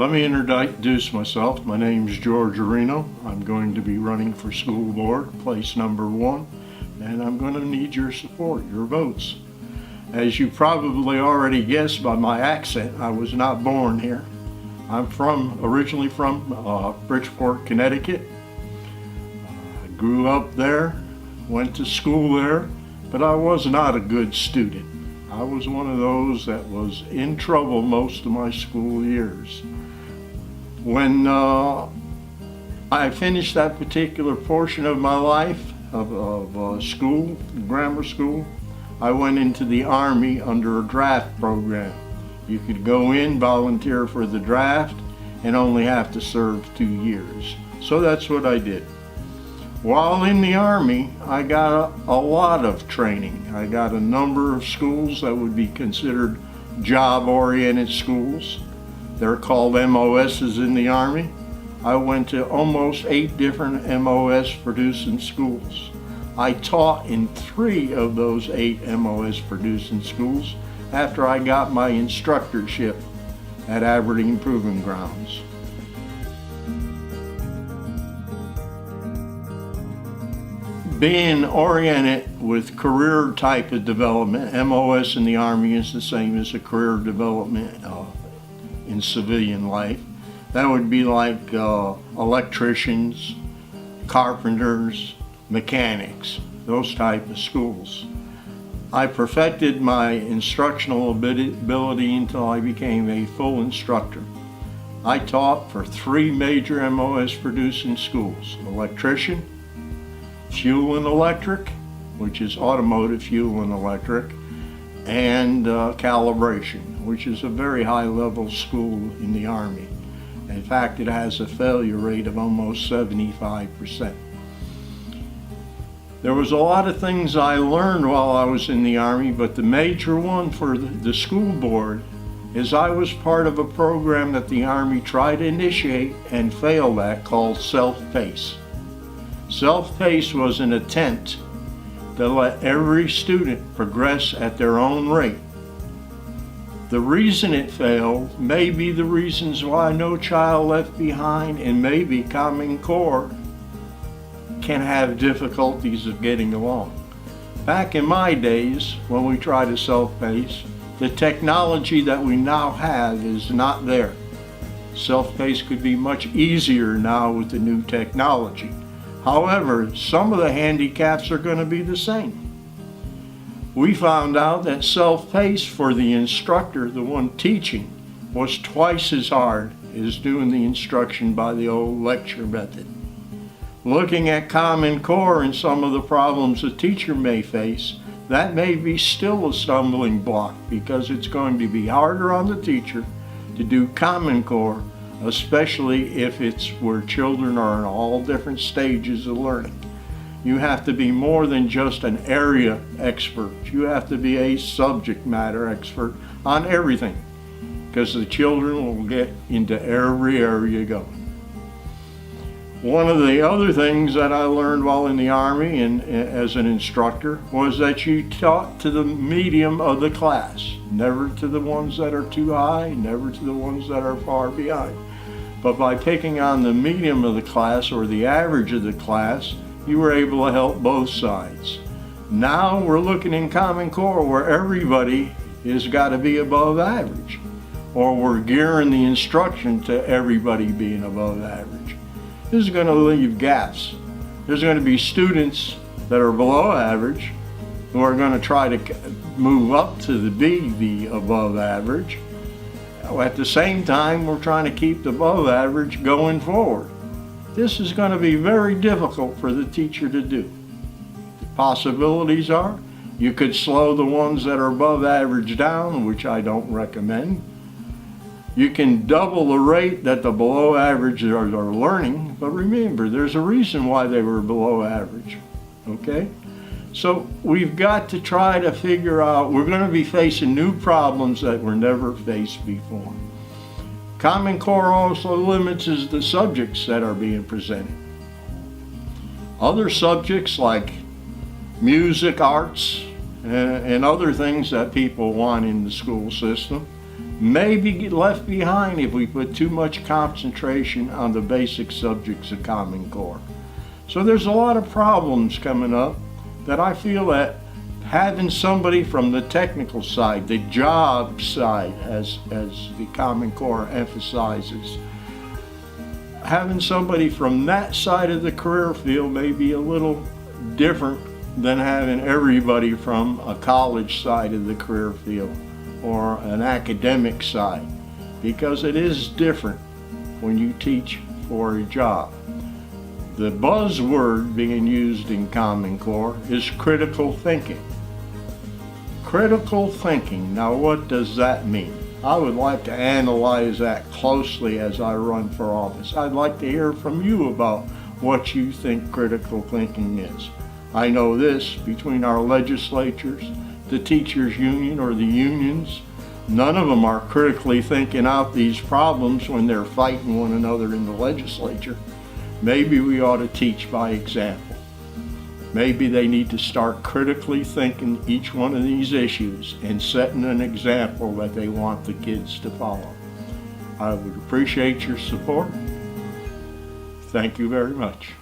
Let me introduce myself. My name is George Areno. I'm going to be running for school board, place number 1, and I'm going to need your support, your votes. As you probably already guessed by my accent, I was not born here. I'm originally from Bridgeport, Connecticut. I grew up there, went to school there, but I was not a good student. I was one of those that was in trouble most of my school years. When I finished that particular portion of my life of school, grammar school, I went into the Army under a draft program. You could go in, volunteer for the draft, and only have to serve 2 years. So that's what I did. While in the Army, I got a lot of training. I got a number of schools that would be considered job-oriented schools. They're called MOSs in the Army. I went to almost 8 different MOS producing schools. I taught in 3 of those 8 MOS producing schools after I got my instructorship at Aberdeen Proving Grounds. Being oriented with career type of development, MOS in the Army is the same as a career development in civilian life. That would be like electricians, carpenters, mechanics, those type of schools. I perfected my instructional ability until I became a full instructor. I taught for 3 major MOS producing schools: electrician, fuel and electric, which is automotive fuel and electric, and calibration, which is a very high level school in the Army. In fact, it has a failure rate of almost 75%. There was a lot of things I learned while I was in the Army, but the major one for the school board is I was part of a program that the Army tried to initiate and failed at called self-pace. Self-pace was an attempt to let every student progress at their own rate. The reason it failed may be the reasons why No Child Left Behind and maybe Common Core can have difficulties of getting along. Back in my days, when we tried to self-pace, the technology that we now have is not there. Self-pace could be much easier now with the new technology. However, some of the handicaps are going to be the same. We found out that self-pace for the instructor, the one teaching, was twice as hard as doing the instruction by the old lecture method. Looking at Common Core and some of the problems a teacher may face, that may be still a stumbling block because it's going to be harder on the teacher to do Common Core, especially if it's where children are in all different stages of learning. You have to be more than just an area expert. You have to be a subject matter expert on everything, because the children will get into every area you go. One of the other things that I learned while in the Army and as an instructor was that you taught to the medium of the class, never to the ones that are too high, never to the ones that are far behind. But by picking on the medium of the class or the average of the class, you were able to help both sides. Now we're looking in Common Core where everybody has got to be above average, or we're gearing the instruction to everybody being above average. This is going to leave gaps. There's going to be students that are below average who are going to try to move up to be the above average. At the same time, we're trying to keep the above average going forward. This is going to be very difficult for the teacher to do. The possibilities are you could slow the ones that are above average down, which I don't recommend. You can double the rate that the below average are learning, but remember, there's a reason why they were below average, okay? So we've got to try to figure out, we're going to be facing new problems that were never faced before. Common Core also limits the subjects that are being presented. Other subjects like music, arts, and other things that people want in the school system may be left behind if we put too much concentration on the basic subjects of Common Core. So there's a lot of problems coming up that I feel that having somebody from the technical side, the job side, as the Common Core emphasizes, having somebody from that side of the career field may be a little different than having everybody from a college side of the career field or an academic side, because it is different when you teach for a job. The buzzword being used in Common Core is critical thinking. Critical thinking, now what does that mean? I would like to analyze that closely as I run for office. I'd like to hear from you about what you think critical thinking is. I know this, between our legislatures, the teachers' union or the unions, none of them are critically thinking out these problems when they're fighting one another in the legislature. Maybe we ought to teach by example. Maybe they need to start critically thinking each one of these issues and setting an example that they want the kids to follow. I would appreciate your support. Thank you very much.